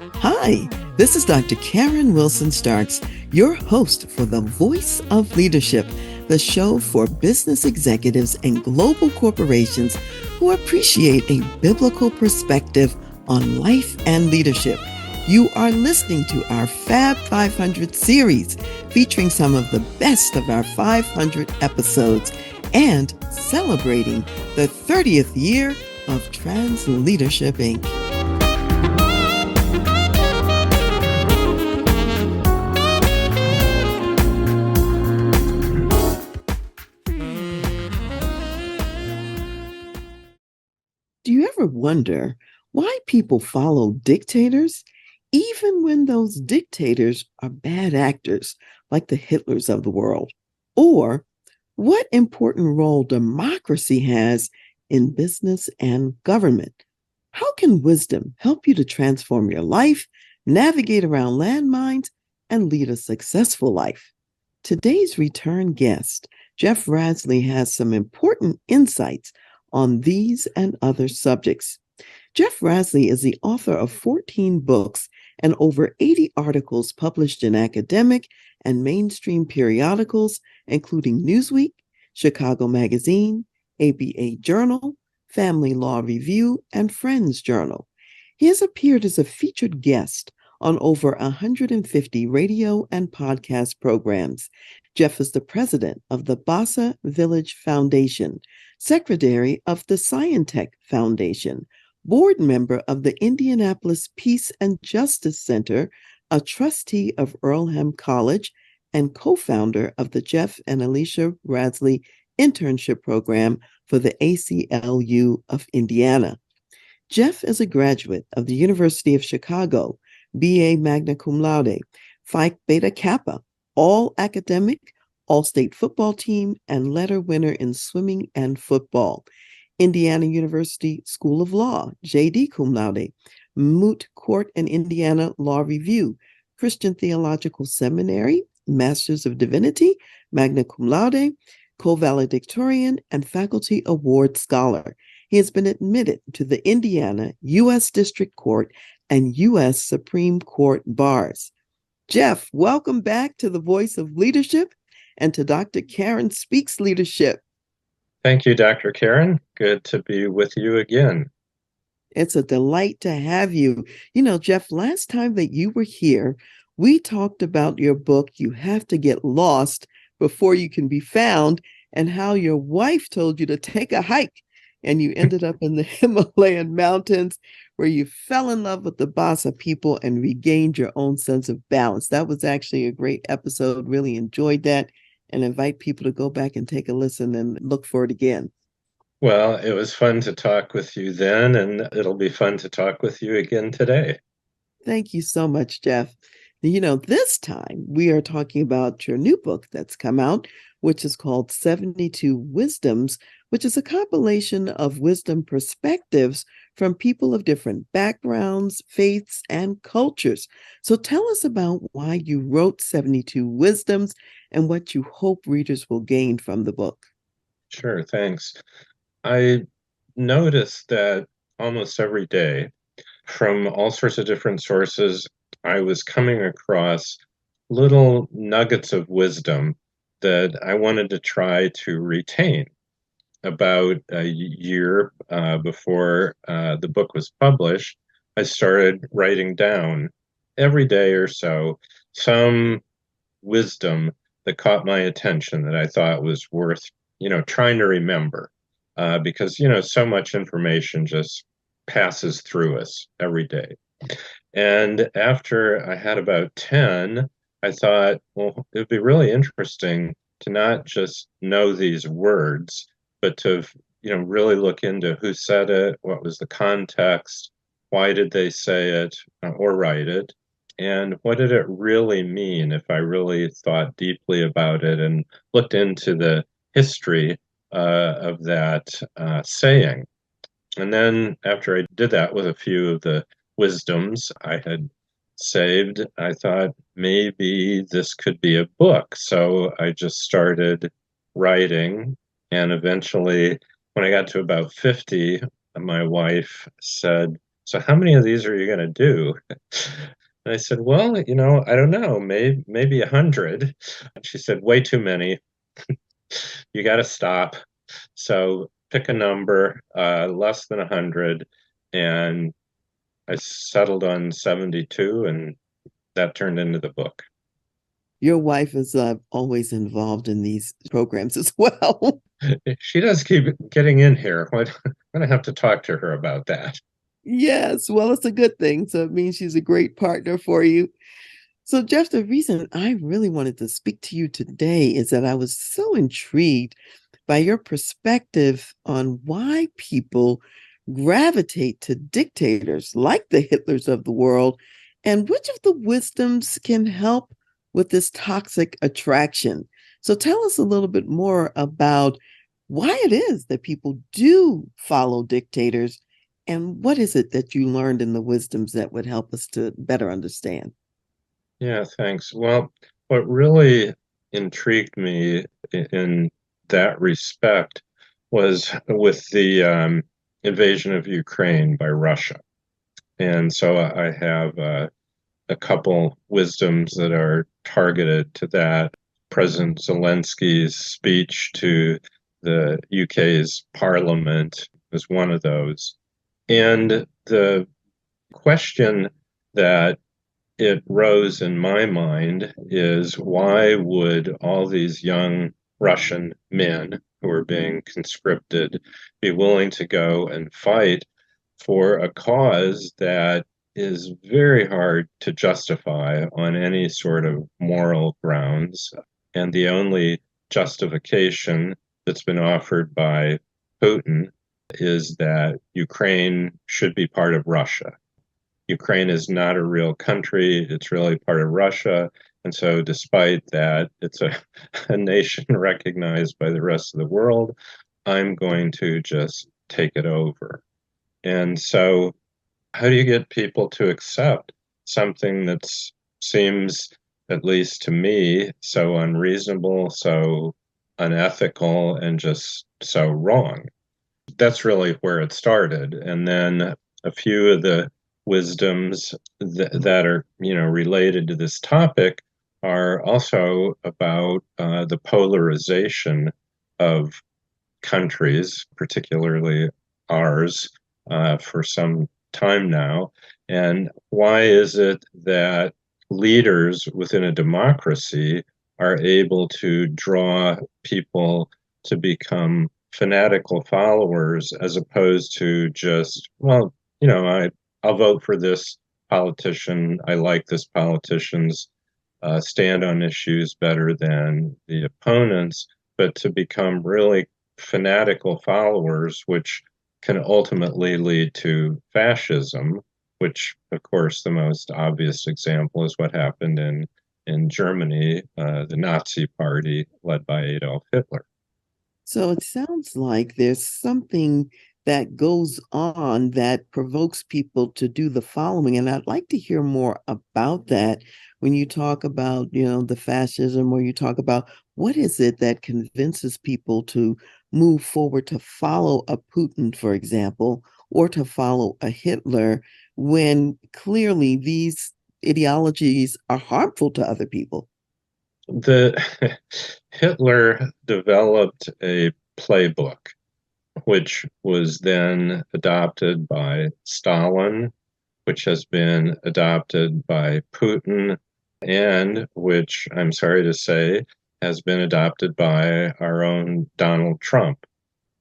Hi, this is Dr. Karen Wilson Starks, your host for The Voice of Leadership, the show for business executives and global corporations who appreciate a biblical perspective on life and leadership. You are listening to our Fab 500 series featuring some of the best of our 500 episodes and celebrating the 30th year of Trans Leadership Inc. Do you ever wonder why people follow dictators, even when those dictators are bad actors, like the Hitlers of the world? Or what important role democracy has in business and government? How can wisdom help you to transform your life, navigate around landmines, and lead a successful life? Today's return guest, Jeff Rasley, has some important insights on these and other subjects. Jeff Rasley is the author of 14 books and over 80 articles published in academic and mainstream periodicals, including Newsweek, Chicago Magazine, ABA Journal, Family Law Review, and Friends Journal. He has appeared as a featured guest on over 150 radio and podcast programs. Jeff is the president of the Basa Village Foundation, secretary of the Scientech Foundation, board member of the Indianapolis Peace and Justice Center, a trustee of Earlham College, and co-founder of the Jeff and Alicia Rasley Internship Program for the ACLU of Indiana. Jeff is a graduate of the University of Chicago, BA magna cum laude, Phi Beta Kappa, all academic, all-state football team, and letter winner in swimming and football. Indiana University School of Law, JD cum laude, Moot Court and Indiana Law Review, Christian Theological Seminary, Masters of Divinity, magna cum laude, co-valedictorian, and faculty award scholar. He has been admitted to the Indiana U.S. District Court and U.S. Supreme Court bars. Jeff, welcome back to the Voice of Leadership and to Dr. Karen Speaks Leadership. Thank you, Dr. Karen. Good to be with you again. It's a delight to have you. You know, Jeff, last time that you were here, we talked about your book, You Have to Get Lost Before You Can Be Found, and how your wife told you to take a hike, and you ended up in the Himalayan mountains where you fell in love with the Basa people and regained your own sense of balance. That was actually a great episode. Really enjoyed that, and invite people to go back and take a listen and look for it again. Well, it was fun to talk with you then, and it'll be fun to talk with you again today. Thank you so much, Jeff. You know, this time we are talking about your new book that's come out, which is called 72 Wisdoms, which is a compilation of wisdom perspectives from people of different backgrounds, faiths, and cultures. So tell us about why you wrote 72 Wisdoms and what you hope readers will gain from the book. Sure, thanks. I noticed that almost every day, from all sorts of different sources, I was coming across little nuggets of wisdom that I wanted to try to retain. About a year before the book was published, I started writing down every day or so some wisdom that caught my attention that I thought was worth, trying to remember. Because, so much information just passes through us every day. And after I had about 10, I thought, well, it would be really interesting to not just know these words, but to, really look into who said it, what was the context, why did they say it or write it, and what did it really mean if I really thought deeply about it and looked into the history of that saying. And then after I did that with a few of the wisdoms I had saved, I thought maybe this could be a book. So I just started writing, and eventually when I got to about 50, my wife said, So how many of these are you going to do? And I said, well, I don't know, maybe 100. And she said, way too many. You got to stop. So pick a number, less than 100. And I settled on 72, and that turned into the book. Your wife is always involved in these programs as well. She does keep getting in here. I'm going to have to talk to her about that. Yes, well, it's a good thing. So it means she's a great partner for you. So, Jeff, the reason I really wanted to speak to you today is that I was so intrigued by your perspective on why people gravitate to dictators like the Hitlers of the world, and which of the wisdoms can help with this toxic attraction. So, tell us a little bit more about why it is that people do follow dictators, and what is it that you learned in the wisdoms that would help us to better understand? Yeah, thanks. Well, what really intrigued me in that respect was with the invasion of Ukraine by Russia. And so I have a couple wisdoms that are targeted to that. President Zelensky's speech to the UK's parliament was one of those. And the question that it rose in my mind is, why would all these young Russian men who are being conscripted be willing to go and fight for a cause that is very hard to justify on any sort of moral grounds? And the only justification that's been offered by Putin is that Ukraine should be part of Russia. Ukraine is not a real country. It's really part of Russia. And so, despite that, it's a nation recognized by the rest of the world. I'm going to just take it over. And so, how do you get people to accept something that seems, at least to me, so unreasonable, so unethical, and just so wrong? That's really where it started. And then a few of the wisdoms that are related to this topic are also about the polarization of countries, particularly ours, for some time now. And why is it that leaders within a democracy are able to draw people to become fanatical followers as opposed to just, well, I'll vote for this politician. I like this politician's stand on issues better than the opponents, but to become really fanatical followers, which can ultimately lead to fascism, which, of course, the most obvious example is what happened in Germany, the Nazi Party led by Adolf Hitler. So it sounds like there's something that goes on that provokes people to do the following. And I'd like to hear more about that when you talk about, the fascism, or you talk about what is it that convinces people to move forward to follow a Putin, for example, or to follow a Hitler, when clearly these ideologies are harmful to other people. The Hitler developed a playbook, which was then adopted by Stalin, which has been adopted by Putin, and which, I'm sorry to say, has been adopted by our own Donald Trump.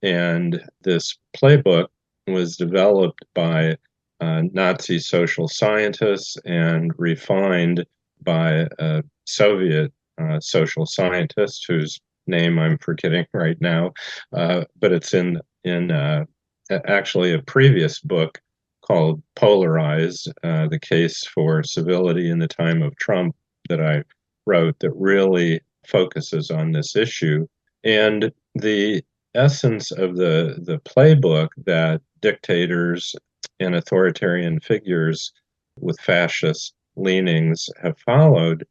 And this playbook was developed by Nazi social scientists and refined by a Soviet social scientist whose name I'm forgetting right now, but it's in actually a previous book called Polarized, the case for civility in the time of Trump, that I wrote, that really focuses on this issue. And the essence of the playbook that dictators and authoritarian figures with fascist leanings have followed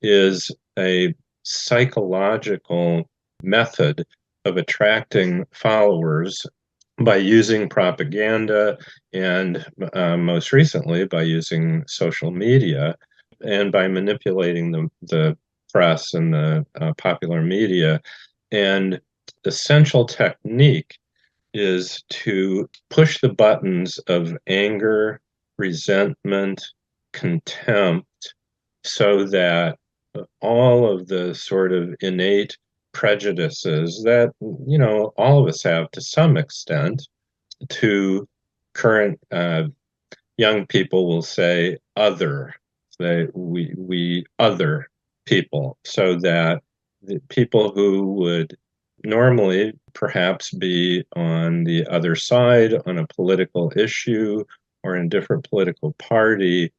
is a psychological method of attracting followers by using propaganda and most recently by using social media and by manipulating the press and the popular media. And essential technique is to push the buttons of anger, resentment, contempt, so that all of the sort of innate prejudices that, all of us have to some extent, to current young people will say other, we other people, so that the people who would normally perhaps be on the other side on a political issue or in a different political party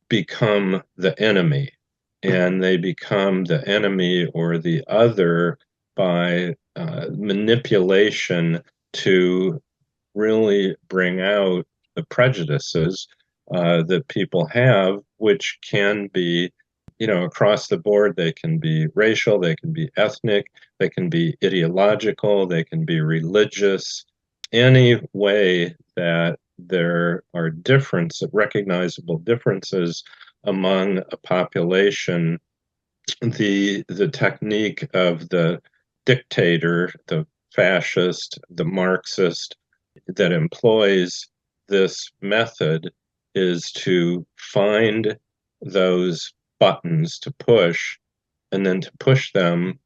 become the enemy. And they become the enemy or the other by manipulation to really bring out the prejudices that people have, which can be, across the board. They can be racial, they can be ethnic, they can be ideological, they can be religious. Any way that there are recognizable differences among a population, the technique of the dictator, the fascist, the Marxist that employs this method is to find those buttons to push and then to push them,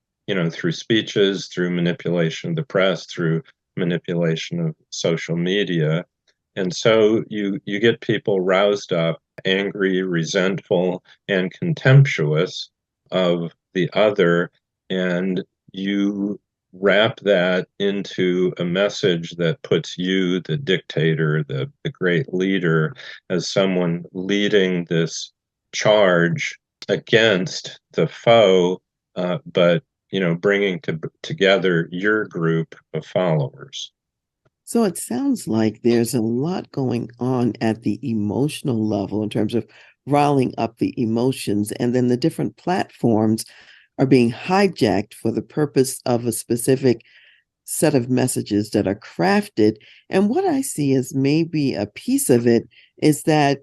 through speeches, through manipulation of the press, through manipulation of social media. And so you get people roused up, angry, resentful, and contemptuous of the other, and you wrap that into a message that puts you, the dictator, the great leader, as someone leading this charge against the foe, but bringing together your group of followers. So it sounds like there's a lot going on at the emotional level in terms of riling up the emotions, and then the different platforms are being hijacked for the purpose of a specific set of messages that are crafted. And what I see as maybe a piece of it is that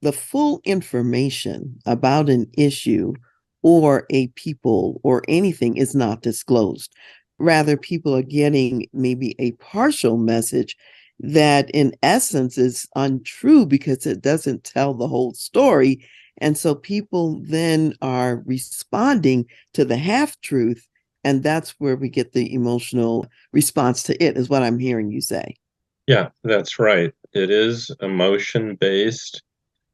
the full information about an issue or a people or anything is not disclosed. Rather, people are getting maybe a partial message that, in essence, is untrue because it doesn't tell the whole story. And so people then are responding to the half truth. And that's where we get the emotional response to it, is what I'm hearing you say. Yeah, that's right. It is emotion based.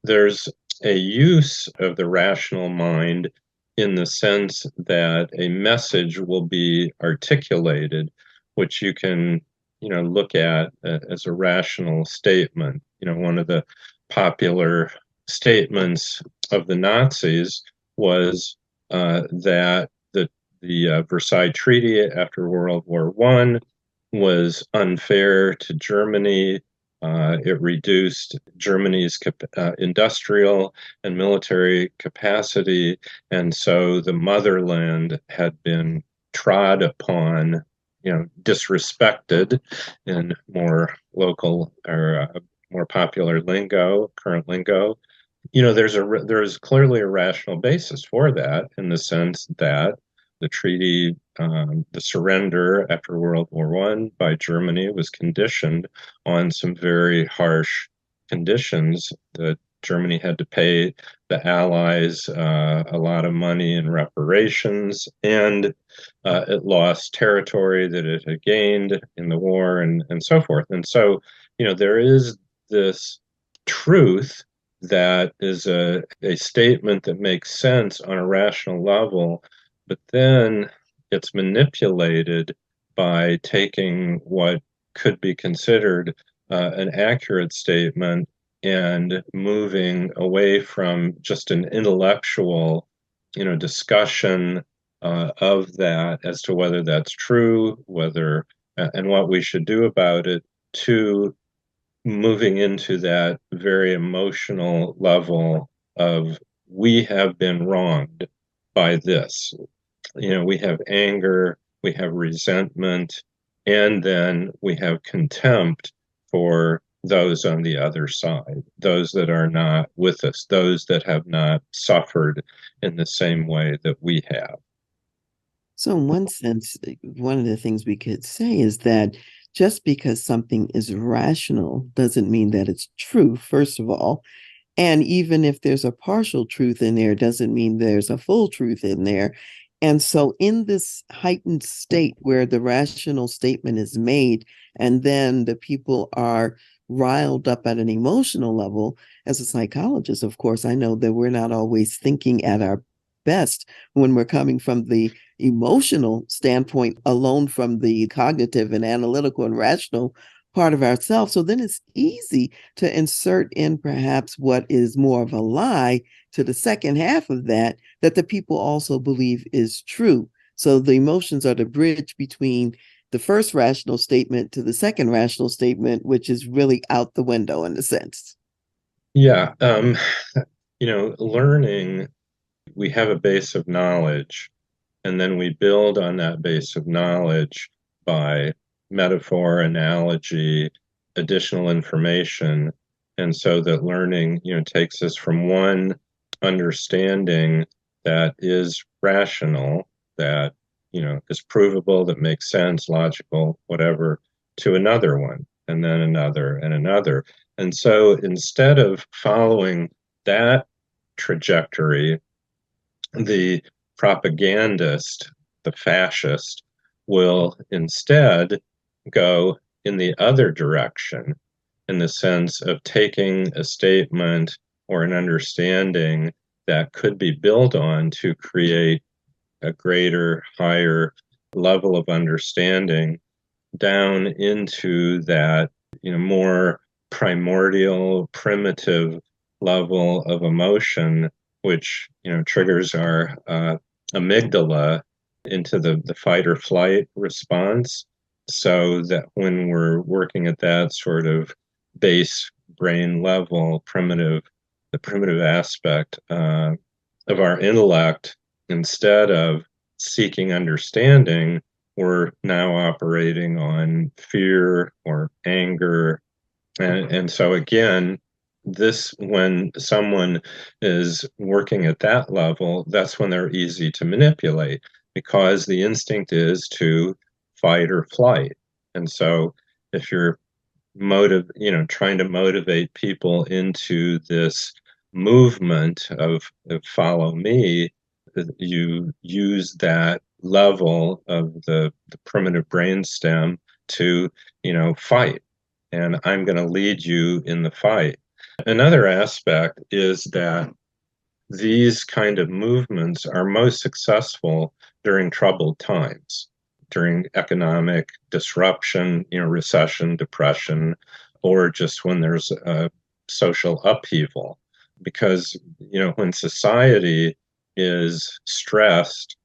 There's a use of the rational mind in the sense that a message will be articulated, which you can, look at as a rational statement. One of the popular statements of the Nazis was that the Versailles Treaty after World War One was unfair to Germany. It reduced Germany's industrial and military capacity, and so the motherland had been trod upon, disrespected in more local or more popular lingo, current lingo. There's clearly a rational basis for that in the sense that the treaty, the surrender after World War One by Germany was conditioned on some very harsh conditions. That Germany had to pay the Allies a lot of money in reparations, and it lost territory that it had gained in the war, and so forth. And so, there is this truth that is a statement that makes sense on a rational level, but then it's manipulated by taking what could be considered an accurate statement and moving away from just an intellectual, discussion of that as to whether that's true, whether and what we should do about it, to moving into that very emotional level of we have been wronged by this. We have anger, we have resentment, And then we have contempt for those on the other side, those that are not with us, those that have not suffered in the same way that we have. So, in one sense, one of the things we could say is that just because something is rational doesn't mean that it's true, first of all. And even if there's a partial truth in there, doesn't mean there's a full truth in there. And so, in this heightened state where the rational statement is made, and then the people are riled up at an emotional level, as a psychologist, of course, I know that we're not always thinking at our best when we're coming from the emotional standpoint alone from the cognitive and analytical and rational part of ourselves. So then it's easy to insert in perhaps what is more of a lie to the second half of that, that the people also believe is true. So the emotions are the bridge between the first rational statement to the second rational statement, which is really out the window in a sense. Yeah, learning, we have a base of knowledge, and then we build on that base of knowledge by metaphor, analogy, additional information. And so that learning, takes us from one understanding that is rational, that, is provable, that makes sense, logical, whatever, to another one, and then another and another. And so instead of following that trajectory, the propagandist, the fascist, will instead go in the other direction, in the sense of taking a statement or an understanding that could be built on to create a greater, higher level of understanding down into that, more primordial, primitive level of emotion, which, triggers our amygdala into the fight or flight response. So that when we're working at that sort of base brain level, the primitive aspect of our intellect, instead of seeking understanding, we're now operating on fear or anger. And so again, when someone is working at that level, that's when they're easy to manipulate, because the instinct is to fight or flight. And so if you're trying to motivate people into this movement of follow me, you use that level of the primitive brainstem to, fight. And I'm going to lead you in the fight. Another aspect is that these kind of movements are most successful during troubled times, during economic disruption, recession, depression, or just when there's a social upheaval. Because, when society is stressed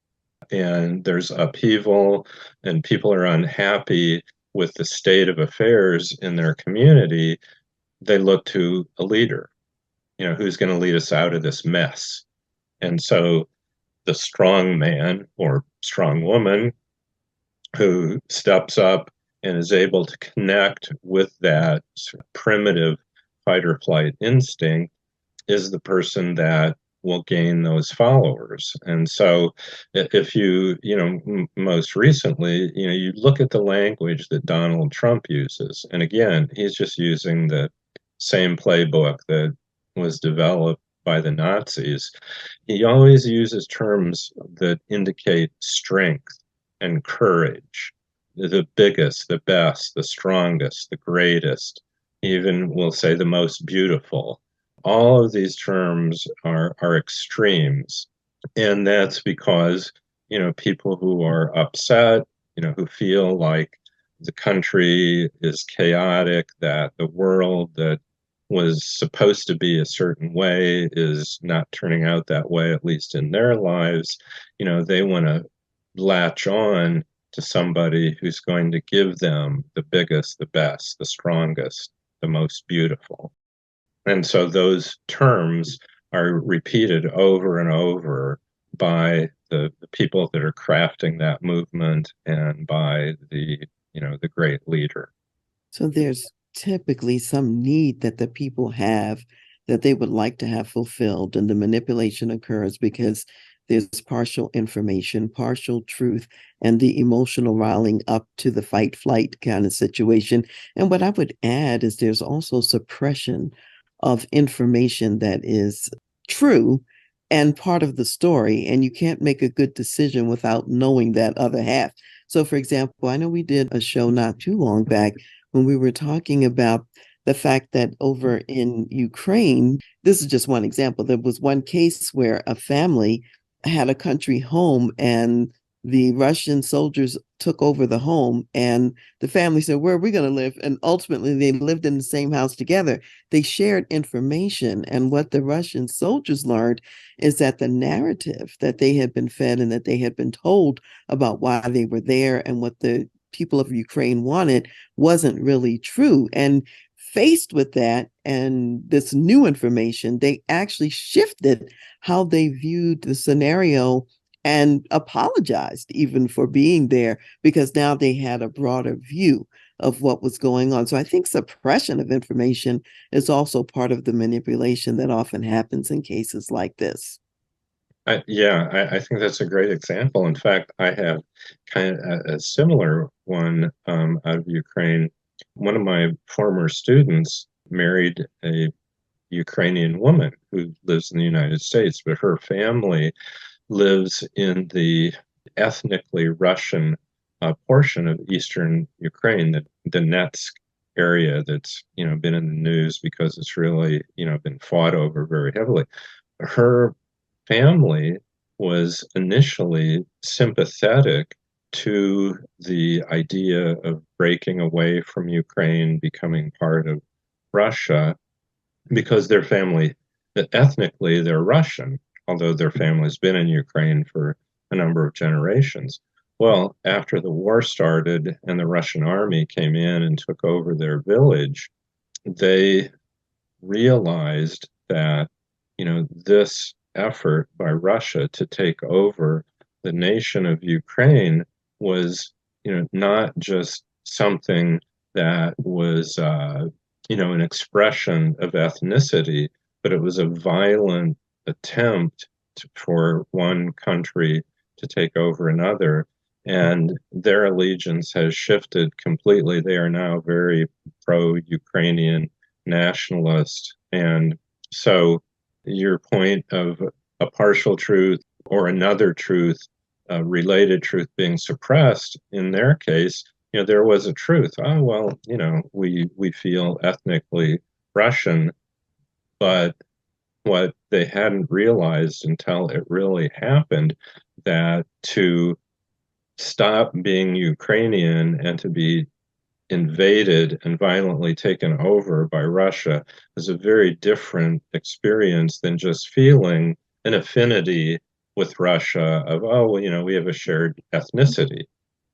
and there's upheaval and people are unhappy with the state of affairs in their community, they look to a leader, who's going to lead us out of this mess. And so the strong man or strong woman who steps up and is able to connect with that sort of primitive fight or flight instinct is the person that will gain those followers. And so if most recently, you look at the language that Donald Trump uses, and again, he's just using the same playbook that was developed by the Nazis. He always uses terms that indicate strength and courage, the biggest, the best, the strongest, the greatest, even we'll say the most beautiful. All of these terms are extremes. And that's because, people who are upset, who feel like the country is chaotic, that the world that was supposed to be a certain way is not turning out that way, at least in their lives, they want to latch on to somebody who's going to give them the biggest, the best, the strongest, the most beautiful. And so those terms are repeated over and over by the people that are crafting that movement and by the the great leader. So there's typically some need that the people have that they would like to have fulfilled, and the manipulation occurs because there's partial information, partial truth, and the emotional riling up to the fight flight kind of situation. And what I would add is there's also suppression of information that is true and part of the story, and you can't make a good decision without knowing that other half. So, for example, I know we did a show not too long back when we were talking about the fact that over in Ukraine, this is just one example. There was one case where a family had a country home and the Russian soldiers took over the home, and the family said, "Where are we going to live?" And ultimately, they lived in the same house together. They shared information. And what the Russian soldiers learned is that the narrative that they had been fed and that they had been told about why they were there and what the people of Ukraine wanted wasn't really true. And faced with that and this new information, they actually shifted how they viewed the scenario and apologized even for being there because now they had a broader view of what was going on. So I think suppression of information is also part of the manipulation that often happens in cases like this. I think that's a great example. In fact, I have kind of a similar one out of Ukraine. One of my former students married a Ukrainian woman who lives in the United States, but her family lives in the ethnically Russian portion of eastern Ukraine, the Donetsk area that's been in the news because it's really been fought over very heavily. Her family was initially sympathetic to the idea of breaking away from Ukraine, becoming part of Russia, because their family, ethnically, they're Russian, although their family's been in Ukraine for a number of generations. Well, after the war started and the Russian army came in and took over their village, they realized that, this effort by Russia to take over the nation of Ukraine was, not just something that was, an expression of ethnicity, but it was a violent attempt for one country to take over another. And their allegiance has shifted completely. They are now very pro-Ukrainian nationalist. And so your point of a partial truth or another truth, a related truth being suppressed, in their case, there was a truth. Oh, well, we feel ethnically Russian, but what they hadn't realized until it really happened, that to stop being Ukrainian and to be invaded and violently taken over by Russia is a very different experience than just feeling an affinity with Russia of, oh, well, we have a shared ethnicity.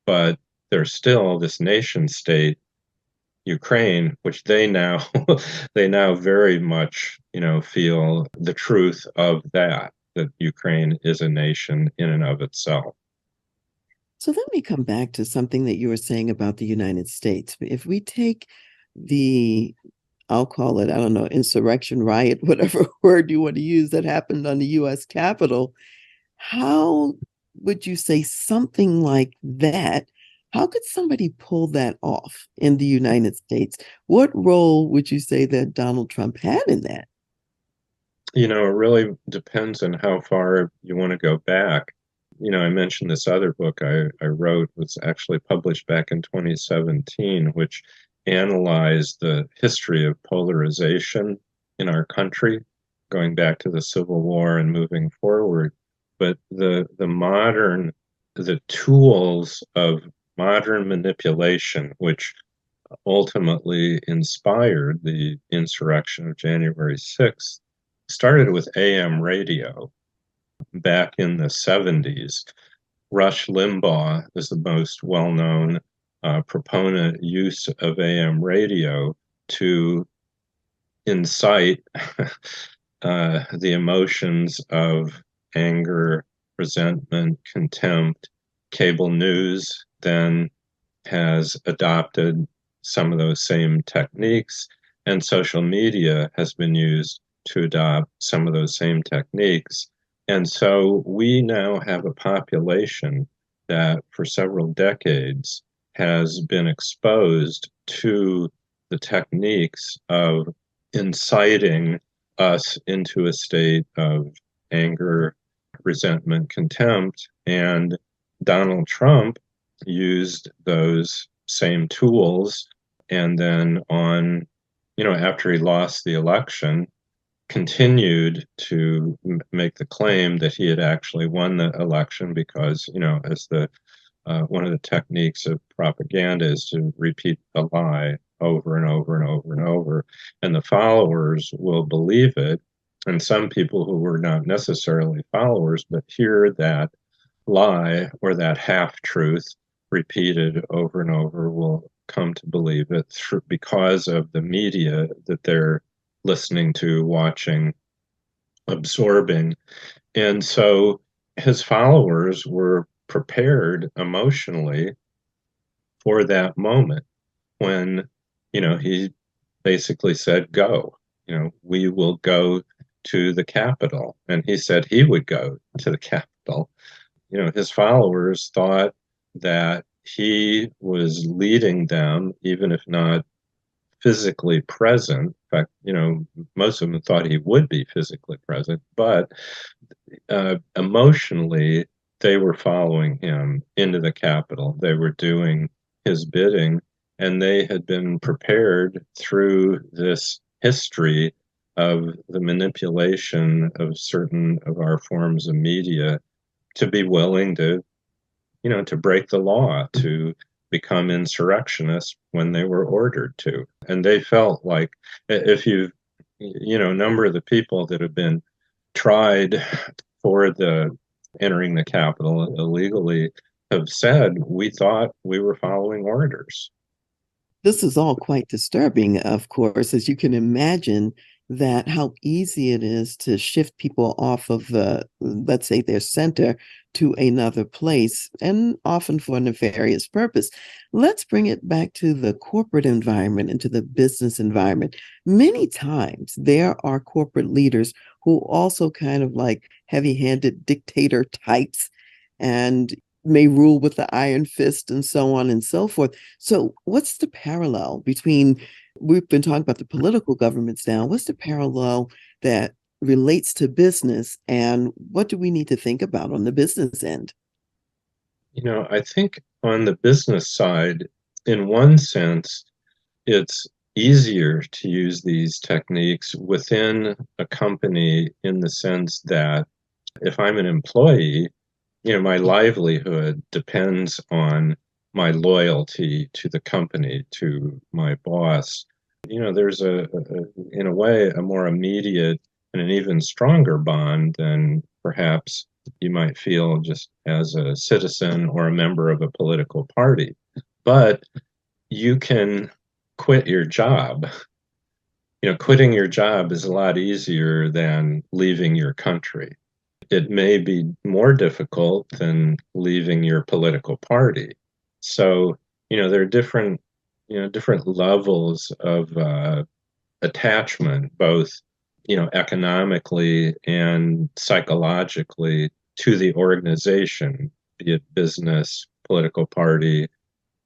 But there's still this nation state, Ukraine, which they now they now very much, feel the truth of that Ukraine is a nation in and of itself. So let me come back to something that you were saying about the United States. If we take the, I'll call it, I don't know, insurrection, riot, whatever word you want to use that happened on the US Capitol, how would you say something like that? How could somebody pull that off in the United States? What role would you say that Donald Trump had in that? It really depends on how far you want to go back. I mentioned this other book I wrote was actually published back in 2017, which analyzed the history of polarization in our country, going back to the Civil War and moving forward. But the tools of modern manipulation, which ultimately inspired the insurrection of January 6th, started with AM radio back in the 70s. Rush Limbaugh is the most well-known proponent use of AM radio to incite the emotions of anger, resentment, contempt. Cable news then has adopted some of those same techniques, and social media has been used to adopt some of those same techniques. And so we now have a population that for several decades has been exposed to the techniques of inciting us into a state of anger, resentment, contempt. And Donald Trump used those same tools. And then after he lost the election, continued to make the claim that he had actually won the election because, as the one of the techniques of propaganda is to repeat a lie over and over and over and over, and the followers will believe it. And some people who were not necessarily followers but hear that lie or that half truth repeated over and over will come to believe it because of the media that they're listening to, watching, absorbing. And so his followers were prepared emotionally for that moment when, he basically said, go, we will go to the Capitol. And he said he would go to the Capitol. His followers thought that he was leading them, even if not physically present. In fact, most of them thought he would be physically present, but emotionally, they were following him into the Capitol. They were doing his bidding, and they had been prepared through this history of the manipulation of certain of our forms of media to be willing to break the law, to become insurrectionists when they were ordered to. And they felt like if a number of the people that have been tried for the entering the Capitol illegally have said, we thought we were following orders. This is all quite disturbing, of course, as you can imagine that how easy it is to shift people off of, let's say, their center to another place, and often for a nefarious purpose. Let's bring it back to the corporate environment and to the business environment. Many times there are corporate leaders who also kind of like heavy-handed dictator types and may rule with the iron fist and so on and so forth. So, what's the parallel between, we've been talking about the political governments now, what's the parallel that relates to business, and what do we need to think about on the business end? I think on the business side, in one sense, it's easier to use these techniques within a company in the sense that if I'm an employee, my livelihood depends on my loyalty to the company, to my boss. There's in a way, a more immediate and an even stronger bond than perhaps you might feel just as a citizen or a member of a political party. But you can quit your job. Quitting your job is a lot easier than leaving your country. It may be more difficult than leaving your political party. So, there are different levels of attachment, both, economically and psychologically to the organization, be it business, political party,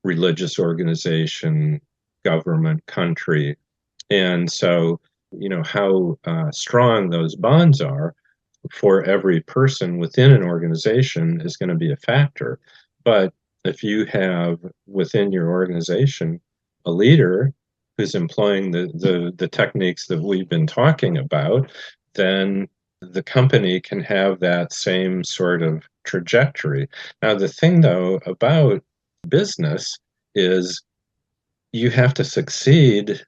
religious organization, government, country. And so, how strong those bonds are for every person within an organization is going to be a factor. But if you have within your organization a leader who's employing the techniques that we've been talking about, then the company can have that same sort of trajectory. Now, the thing, though, about business is you have to succeed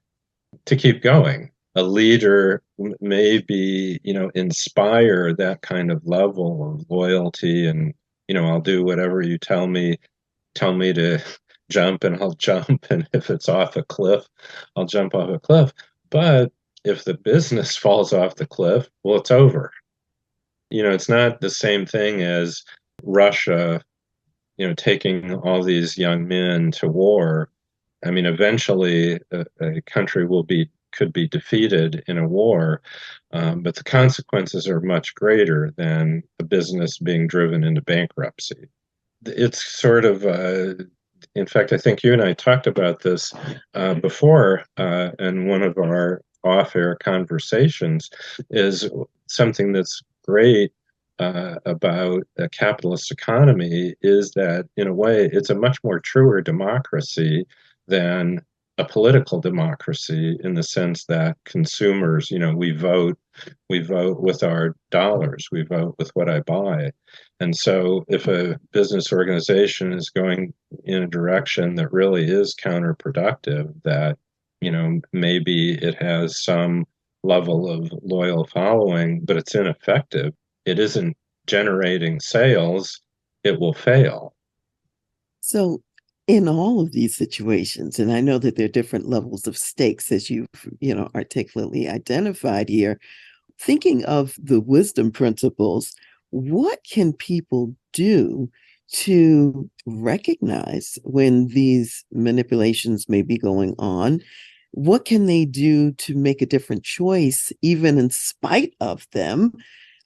to keep going. A leader maybe, inspire that kind of level of loyalty and, I'll do whatever you tell me to jump and I'll jump. And if it's off a cliff, I'll jump off a cliff. But if the business falls off the cliff, well, it's over. It's not the same thing as Russia, taking all these young men to war. I mean, eventually a country could be defeated in a war, but the consequences are much greater than a business being driven into bankruptcy. It's sort of, in fact, I think you and I talked about this before in one of our off-air conversations, is something that's great about a capitalist economy is that, in a way, it's a much more truer democracy than a political democracy, in the sense that consumers, we vote with our dollars, we vote with what I buy. And so if a business organization is going in a direction that really is counterproductive, that, maybe it has some level of loyal following, but it's ineffective, it isn't generating sales, it will fail. So, in all of these situations, and I know that there are different levels of stakes as you've, articulately identified here, thinking of the wisdom principles, what can people do to recognize when these manipulations may be going on? What can they do to make a different choice, even in spite of them?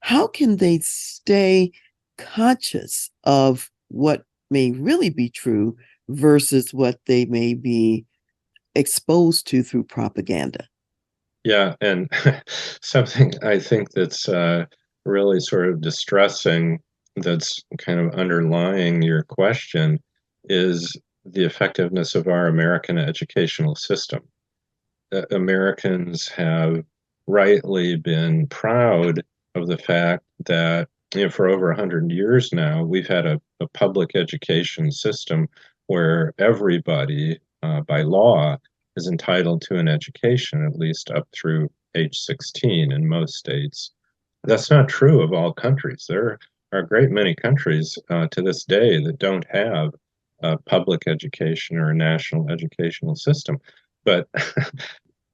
How can they stay conscious of what may really be true versus what they may be exposed to through propaganda? Yeah, and something I think that's really sort of distressing, that's kind of underlying your question, is the effectiveness of our American educational system. Americans have rightly been proud of the fact that, for over 100 years now, we've had a public education system where everybody, by law, is entitled to an education, at least up through age 16 in most states. That's not true of all countries. There are a great many countries to this day that don't have a public education or a national educational system. But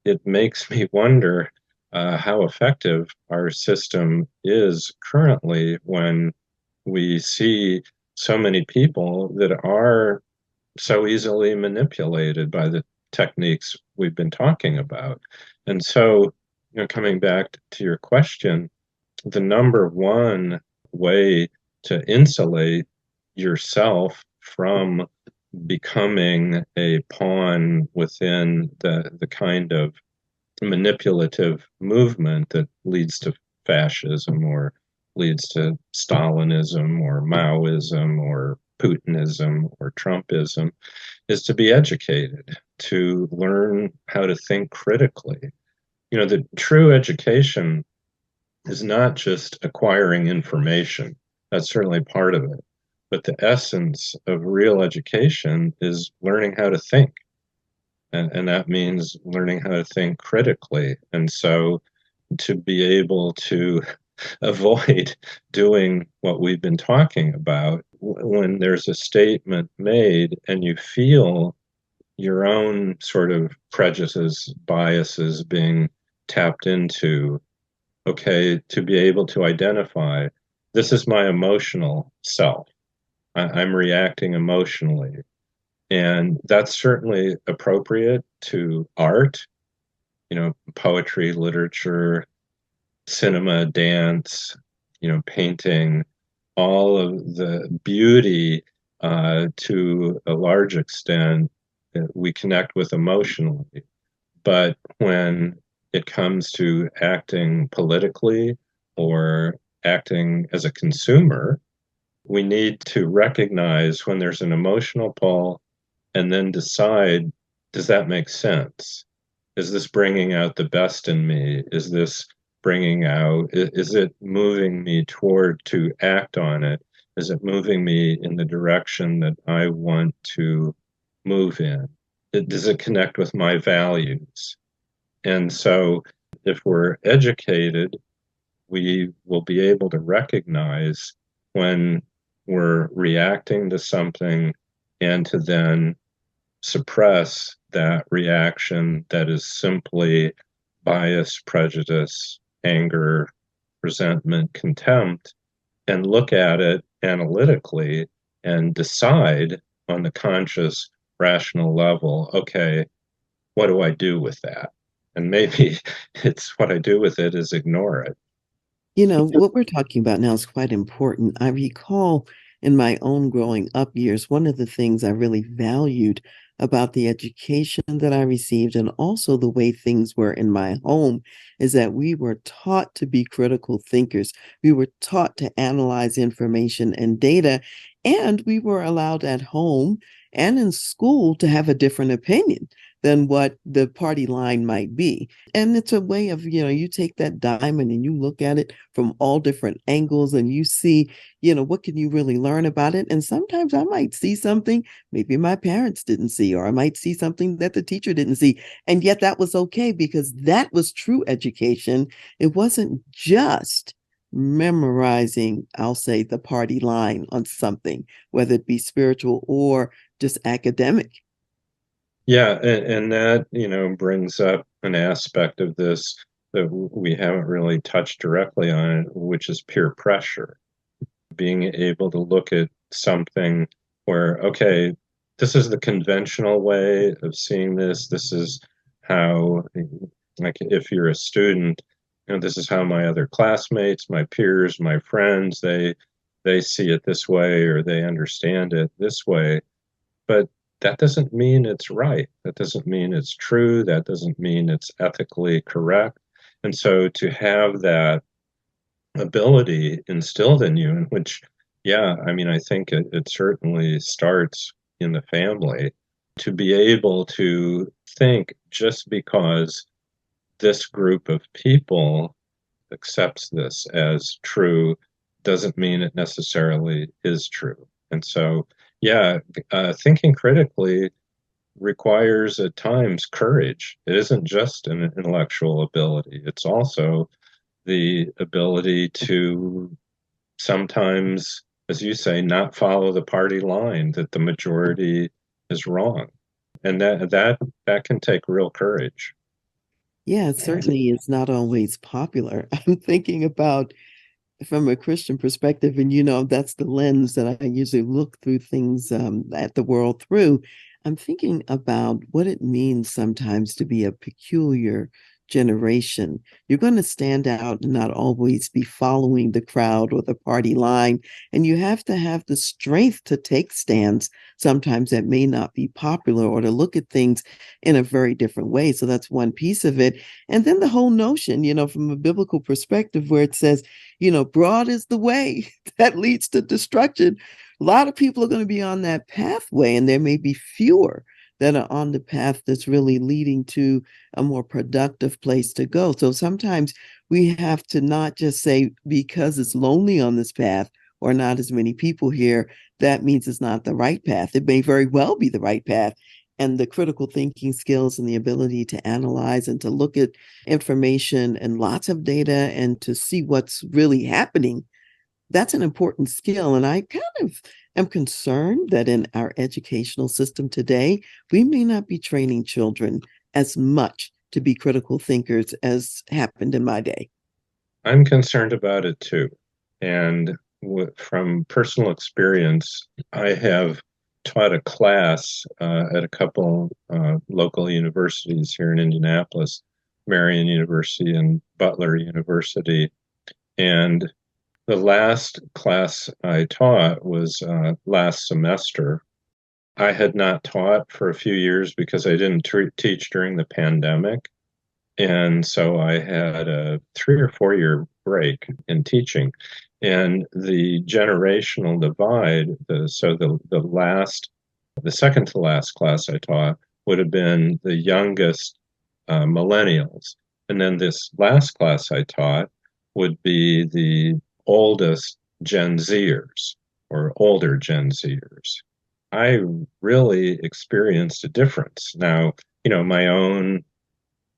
it makes me wonder how effective our system is currently, when we see so many people that are so easily manipulated by the techniques we've been talking about. And so, coming back to your question, the number one way to insulate yourself from becoming a pawn within the kind of manipulative movement that leads to fascism, or leads to Stalinism or Maoism or Putinism or Trumpism, is to be educated, to learn how to think critically. The true education is not just acquiring information. That's certainly part of it. But the essence of real education is learning how to think. And that means learning how to think critically. And so to be able to avoid doing what we've been talking about, when there's a statement made and you feel your own sort of prejudices, biases being tapped into, okay, to be able to identify, this is my emotional self. I'm reacting emotionally. And that's certainly appropriate to art, poetry, literature, cinema, dance, painting, all of the beauty, to a large extent, we connect with emotionally. But when it comes to acting politically or acting as a consumer, we need to recognize when there's an emotional pull, and then decide, does that make sense? Is this bringing out the best in me? Is this bringing out, is it moving me toward to act on it? Is it moving me in the direction that I want to move in? Does it connect with my values? And so if we're educated, we will be able to recognize when we're reacting to something, and to then suppress that reaction that is simply bias, prejudice, anger, resentment, contempt, and look at it analytically and decide on the conscious, rational level, okay, what do I do with that? And maybe it's what I do with it is ignore it. What we're talking about now is quite important. I recall in my own growing up years, one of the things I really valued about the education that I received and also the way things were in my home is that we were taught to be critical thinkers. We were taught to analyze information and data, and we were allowed at home and in school to have a different opinion than what the party line might be. And it's a way of, you take that diamond and you look at it from all different angles and you see, what can you really learn about it? And sometimes I might see something maybe my parents didn't see, or I might see something that the teacher didn't see. And yet that was okay because that was true education. It wasn't just memorizing, I'll say, the party line on something, whether it be spiritual or just academic. Yeah, and that, brings up an aspect of this that we haven't really touched directly on, which is peer pressure. Being able to look at something where, okay, this is the conventional way of seeing this. This is how, like, if you're a student, this is how my other classmates, my peers, my friends, they see it this way or they understand it this way. But that doesn't mean it's right. That doesn't mean it's true. That doesn't mean it's ethically correct. And so to have that ability instilled in you, in which, yeah, I mean, I think it certainly starts in the family, to be able to think just because this group of people accepts this as true doesn't mean it necessarily is true. And so, yeah, thinking critically requires at times courage. It isn't just an intellectual ability, it's also the ability to sometimes, as you say, not follow the party line, that the majority is wrong. And that can take real courage. Yeah, it certainly is not always popular. I'm thinking about from a Christian perspective, and that's the lens that I usually look through things at the world through. I'm thinking about what it means sometimes to be a peculiar generation. You're going to stand out and not always be following the crowd or the party line. And you have to have the strength to take stands sometimes that may not be popular or to look at things in a very different way. So that's one piece of it. And then the whole notion, from a biblical perspective, where it says, broad is the way that leads to destruction. A lot of people are going to be on that pathway, and there may be fewer that are on the path that's really leading to a more productive place to go. So sometimes we have to not just say because it's lonely on this path or not as many people here, that means it's not the right path. It may very well be the right path. And the critical thinking skills and the ability to analyze and to look at information and lots of data and to see what's really happening, that's an important skill. And I kind of am concerned that in our educational system today, we may not be training children as much to be critical thinkers as happened in my day. I'm concerned about it too. And from personal experience, I have taught a class at a couple local universities here in Indianapolis, Marian University and Butler University. And the last class I taught was last semester. I had not taught for a few years because I didn't teach during the pandemic. And so I had a 3 or 4 year break in teaching. And the generational divide, the second to last class I taught would have been the youngest millennials. And then this last class I taught would be the oldest Gen Zers or older Gen Zers. I really experienced a difference. Now, my own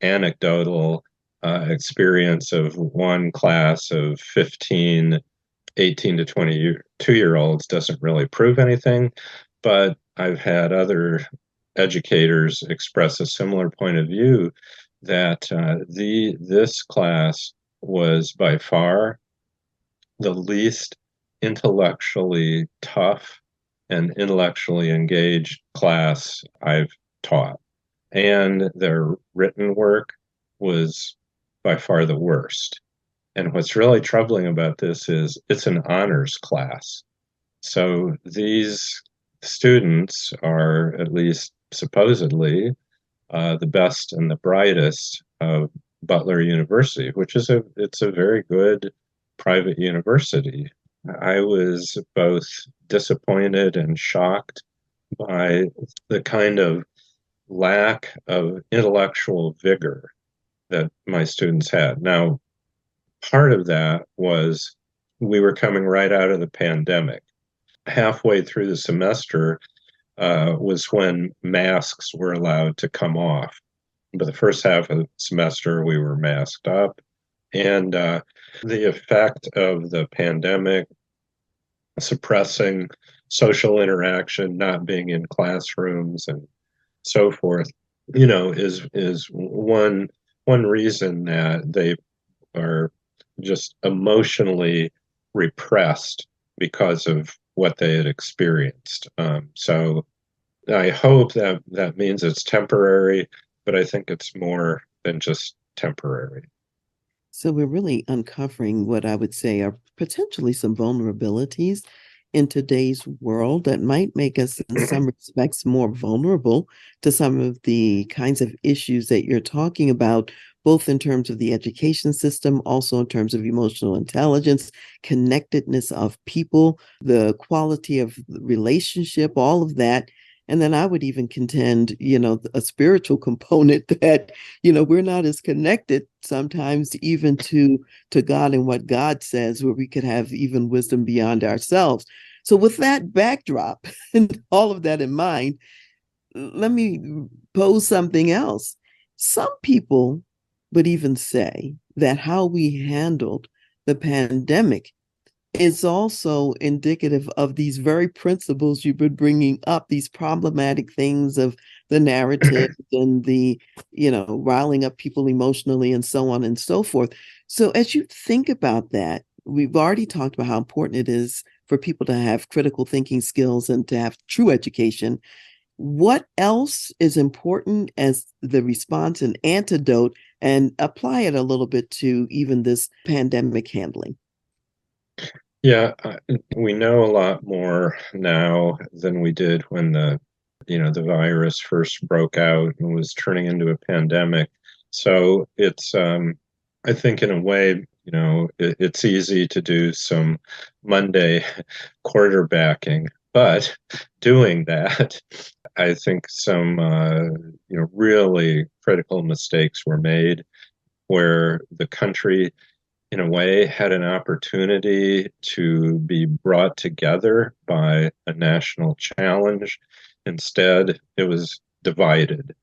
anecdotal experience of one class of 15, 18 to 22-year-olds doesn't really prove anything, but I've had other educators express a similar point of view that this class was by far the least intellectually tough, and intellectually engaged class I've taught. And their written work was by far the worst. And what's really troubling about this is it's an honors class. So these students are, at least supposedly, the best and the brightest of Butler University, which is it's a very good private university. I was both disappointed and shocked by the kind of lack of intellectual vigor that my students had. Now, part of that was we were coming right out of the pandemic. Halfway through the semester was when masks were allowed to come off. But the first half of the semester, we were masked up. And the effect of the pandemic suppressing social interaction, not being in classrooms and so forth, is one reason that they are just emotionally repressed because of what they had experienced. So I hope that that means it's temporary, but I think it's more than just temporary. So we're really uncovering what I would say are potentially some vulnerabilities in today's world that might make us, in some respects, more vulnerable to some of the kinds of issues that you're talking about, both in terms of the education system, also in terms of emotional intelligence, connectedness of people, the quality of the relationship, all of that. And then I would even contend, a spiritual component that, we're not as connected sometimes even to God and what God says, where we could have even wisdom beyond ourselves. So with that backdrop and all of that in mind, let me pose something else. Some people would even say that how we handled the pandemic is also indicative of these very principles you've been bringing up, these problematic things of the narrative and the, riling up people emotionally and so on and so forth. So as you think about that, we've already talked about how important it is for people to have critical thinking skills and to have true education. What else is important as the response and antidote, and apply it a little bit to even this pandemic handling? Yeah, we know a lot more now than we did when the virus first broke out and was turning into a pandemic. So it's, I think in a way, it's easy to do some Monday quarterbacking, but doing that, I think some, really critical mistakes were made where the country in a way, had an opportunity to be brought together by a national challenge. Instead, it was divided.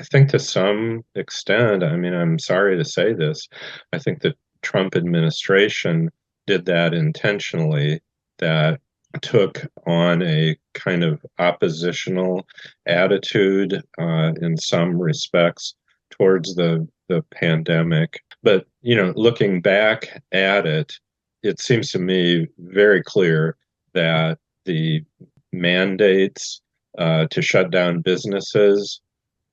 I think to some extent, I mean, I'm sorry to say this, I think the Trump administration did that intentionally, that took on a kind of oppositional attitude in some respects towards the pandemic. But, looking back at it, it seems to me very clear that the mandates to shut down businesses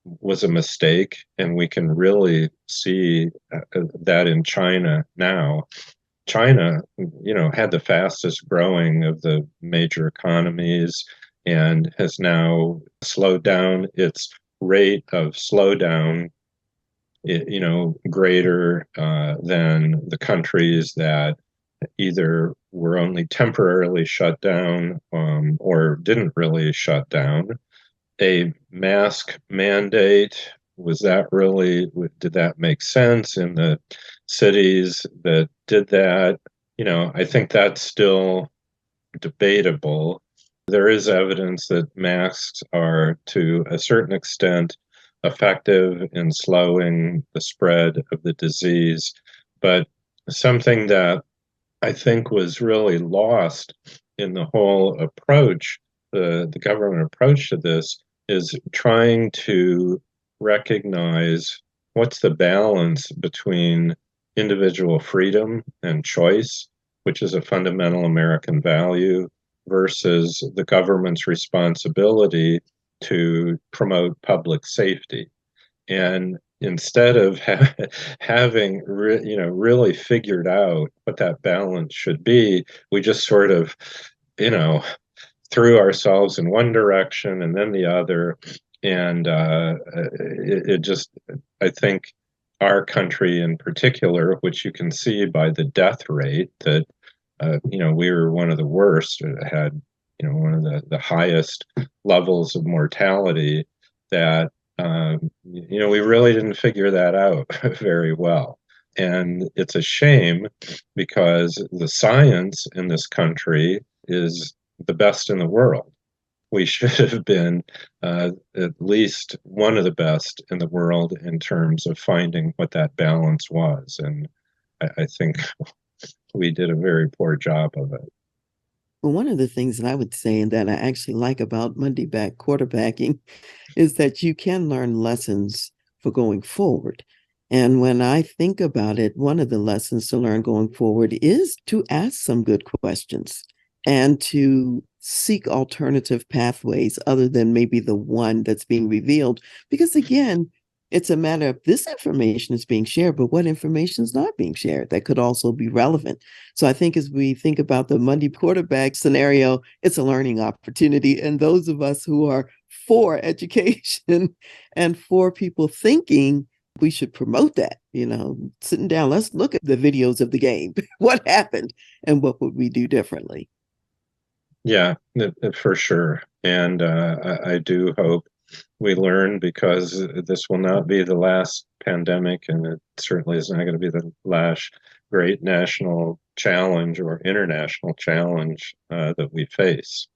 was a mistake, and we can really see that in China now. China, had the fastest growing of the major economies and has now slowed down its rate of slowdown, greater than the countries that either were only temporarily shut down or didn't really shut down. A mask mandate, did that make sense in the cities that did that? I think that's still debatable. There is evidence that masks are, to a certain extent, effective in slowing the spread of the disease. But something that I think was really lost in the whole approach, the government approach to this, is trying to recognize what's the balance between individual freedom and choice, which is a fundamental American value, versus the government's responsibility to promote public safety. And instead of having really figured out what that balance should be, we just sort of, you know, threw ourselves in one direction and then the other. And it just, I think our country in particular, which you can see by the death rate, that, we were one of the worst, had, one of the highest levels of mortality, that, we really didn't figure that out very well. And it's a shame because the science in this country is the best in the world. We should have been at least one of the best in the world in terms of finding what that balance was. And I think we did a very poor job of it. Well, one of the things that I would say and that I actually like about Monday back quarterbacking is that you can learn lessons for going forward. And when I think about it, one of the lessons to learn going forward is to ask some good questions and to seek alternative pathways other than maybe the one that's being revealed. Because again, it's a matter of this information is being shared, but what information is not being shared that could also be relevant. So I think as we think about the Monday quarterback scenario, it's a learning opportunity. And those of us who are for education and for people thinking, we should promote that, sitting down, let's look at the videos of the game. What happened and what would we do differently? Yeah, for sure. And I do hope we learn, because this will not be the last pandemic, and it certainly is not going to be the last great national challenge or international challenge that we face.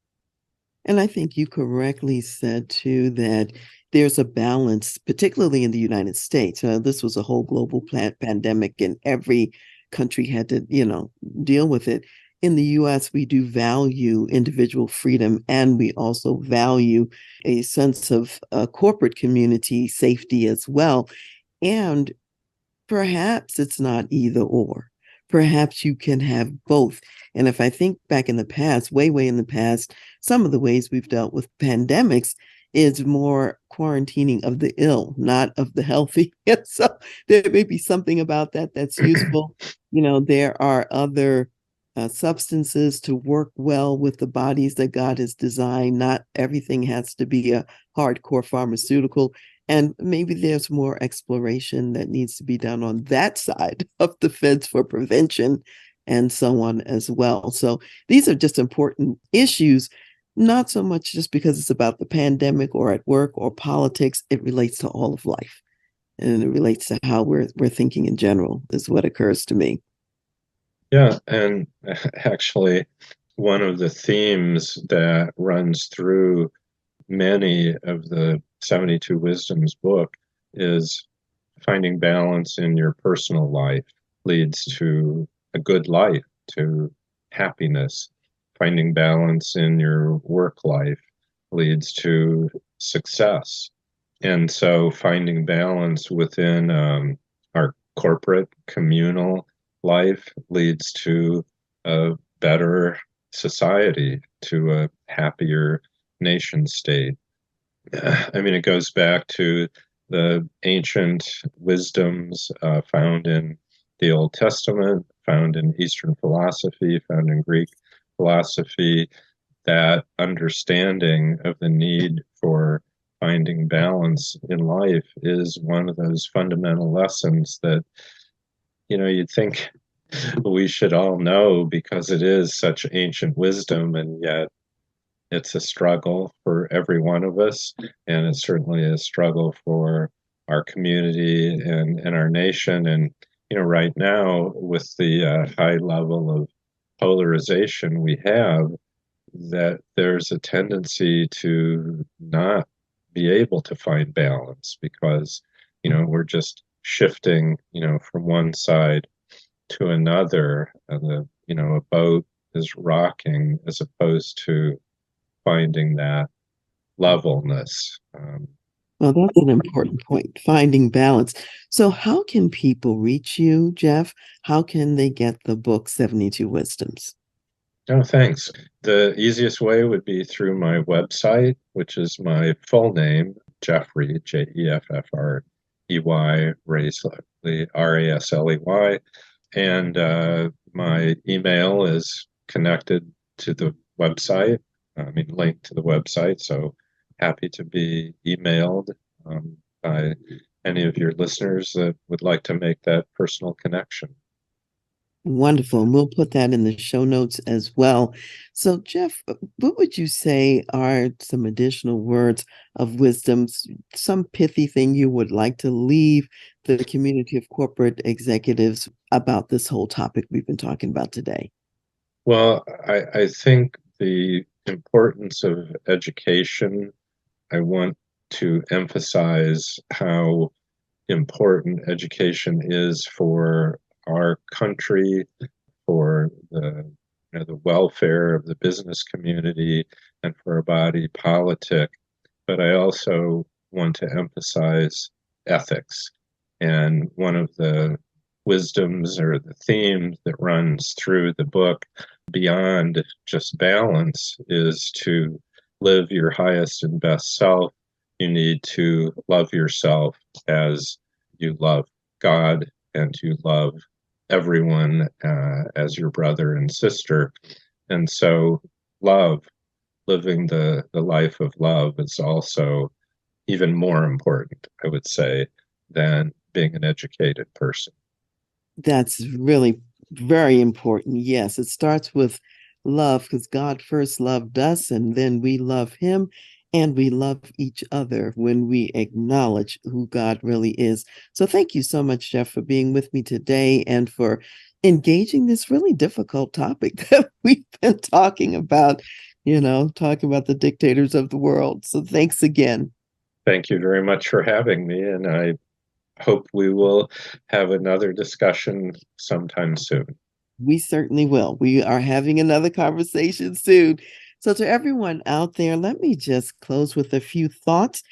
And I think you correctly said, too, that there's a balance, particularly in the United States. This was a whole global pandemic, and every country had to, deal with it. In the US, we do value individual freedom, and we also value a sense of corporate community safety as well. And perhaps it's not either or. Perhaps you can have both. And if I think back in the past, way, way in the past, some of the ways we've dealt with pandemics is more quarantining of the ill, not of the healthy. And so there may be something about that that's useful. There are other substances to work well with the bodies that God has designed. Not everything has to be a hardcore pharmaceutical. And maybe there's more exploration that needs to be done on that side of the fence for prevention and so on as well. So these are just important issues, not so much just because it's about the pandemic or at work or politics. It relates to all of life, and it relates to how we're thinking in general, is what occurs to me. Yeah, and actually, one of the themes that runs through many of the 72 Wisdoms book is finding balance in your personal life leads to a good life, to happiness. Finding balance in your work life leads to success. And so finding balance within our corporate communal life leads to a better society, to a happier nation state. I mean, it goes back to the ancient wisdoms found in the Old Testament, found in Eastern philosophy, found in Greek philosophy, that understanding of the need for finding balance in life is one of those fundamental lessons that, you'd think we should all know because it is such ancient wisdom, and yet it's a struggle for every one of us, and it's certainly a struggle for our community and our nation. And right now, with the high level of polarization we have, that there's a tendency to not be able to find balance because we're just shifting from one side to another, and a boat is rocking as opposed to finding that levelness. Well, that's an important point, finding balance. So, how can people reach you, Jeff? How can they get the book 72 Wisdoms? Oh, thanks. The easiest way would be through my website, which is my full name, Jeffrey, Jeffrey, Rasley, Rasley. And my email is connected to the website, linked to the website. So happy to be emailed by any of your listeners that would like to make that personal connection. Wonderful. And we'll put that in the show notes as well. So, Jeff, what would you say are some additional words of wisdom, some pithy thing you would like to leave the community of corporate executives about this whole topic we've been talking about today? Well, I think the importance of education, I want to emphasize how important education is for our country, for the welfare of the business community, and for a body politic. But I also want to emphasize ethics. And one of the wisdoms or the themes that runs through the book beyond just balance is to live your highest and best self. You need to love yourself as you love God and you love everyone as your brother and sister. And so, love, living the life of love, is also even more important, I would say, than being an educated person. That's really very important. Yes, it starts with love because God first loved us and then we love him and we love each other when we acknowledge who God really is. So thank you so much, Jeff, for being with me today and for engaging this really difficult topic that we've been talking about, talking about the dictators of the world. So thanks again. Thank you very much for having me, and I hope we will have another discussion sometime soon. We certainly will. We are having another conversation soon. So, to everyone out there, let me just close with a few thoughts.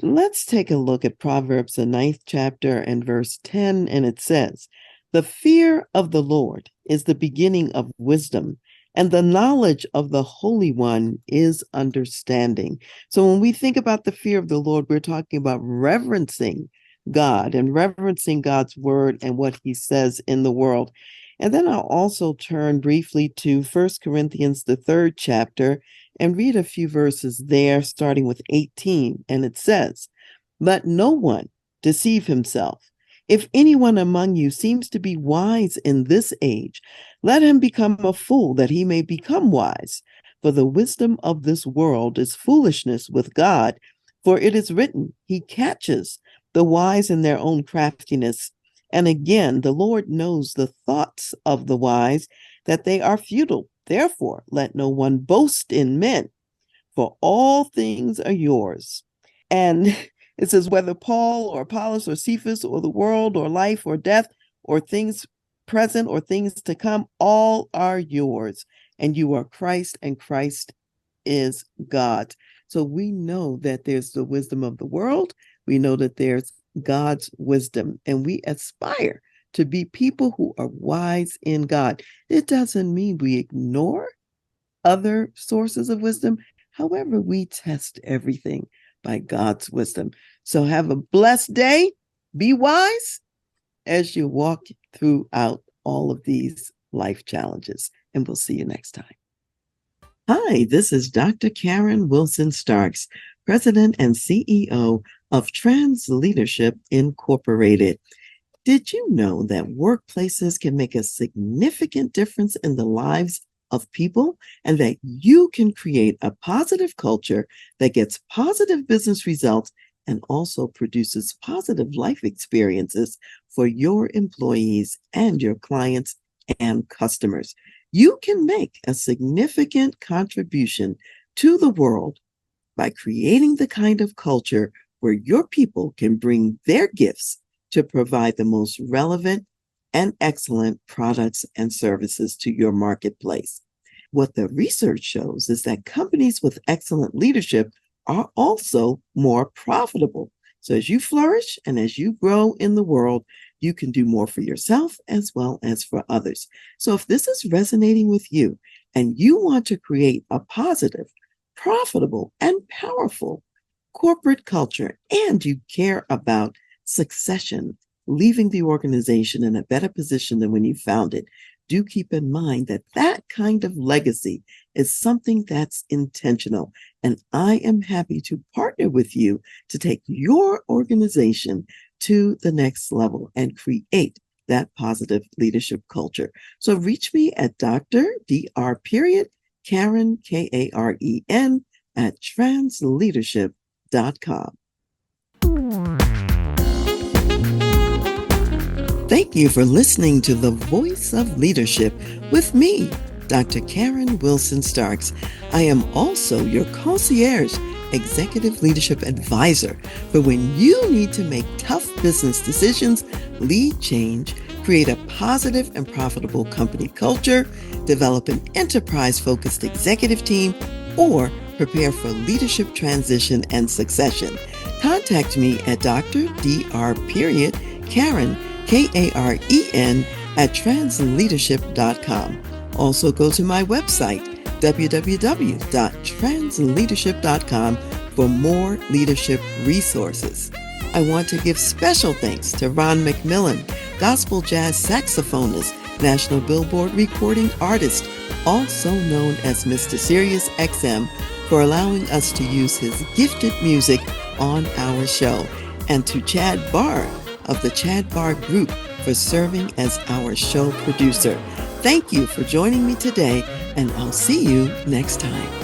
Let's take a look at Proverbs, the ninth chapter and verse 10. And it says, "The fear of the Lord is the beginning of wisdom, and the knowledge of the Holy One is understanding." So, when we think about the fear of the Lord, we're talking about reverencing God and reverencing God's word and what he says in the world. And then I'll also turn briefly to First Corinthians, the third chapter, and read a few verses there, starting with 18. And it says, "Let no one deceive himself. If anyone among you seems to be wise in this age, let him become a fool that he may become wise. For the wisdom of this world is foolishness with God. For it is written, he catches the wise in their own craftiness. And again, the Lord knows the thoughts of the wise, that they are futile. Therefore, let no one boast in men, for all things are yours." And it says, whether Paul or Apollos or Cephas or the world or life or death or things present or things to come, all are yours. And you are Christ, and Christ is God. So we know that there's the wisdom of the world. We know that there's God's wisdom, and we aspire to be people who are wise in God. It doesn't mean we ignore other sources of wisdom. However, we test everything by God's wisdom. So have a blessed day. Be wise as you walk throughout all of these life challenges. And we'll see you next time. Hi, this is Dr. Karen Wilson Starks, President and CEO of Trans Leadership Incorporated. Did you know that workplaces can make a significant difference in the lives of people, and that you can create a positive culture that gets positive business results and also produces positive life experiences for your employees and your clients and customers? You can make a significant contribution to the world by creating the kind of culture where your people can bring their gifts to provide the most relevant and excellent products and services to your marketplace. What the research shows is that companies with excellent leadership are also more profitable. So as you flourish and as you grow in the world, you can do more for yourself as well as for others. So if this is resonating with you, and you want to create a positive, profitable, and powerful corporate culture, and you care about succession, leaving the organization in a better position than when you found it, do keep in mind that that kind of legacy is something that's intentional. And I am happy to partner with you to take your organization to the next level and create that positive leadership culture. So reach me at Dr. Karen, Karen, at transleadership.com. Thank you for listening to The Voice of Leadership with me, Dr. Karen Wilson Starks. I am also your concierge executive leadership advisor for when you need to make tough business decisions, lead change, create a positive and profitable company culture, develop an enterprise-focused executive team, or prepare for leadership transition and succession. Contact me at Dr. Karen, Karen, at transleadership.com. Also go to my website, www.transleadership.com, for more leadership resources. I want to give special thanks to Ron McMillan, gospel jazz saxophonist, National Billboard recording artist, also known as Mr. Sirius XM, for allowing us to use his gifted music on our show, and to Chad Barr of the Chad Barr Group for serving as our show producer. Thank you for joining me today, and I'll see you next time.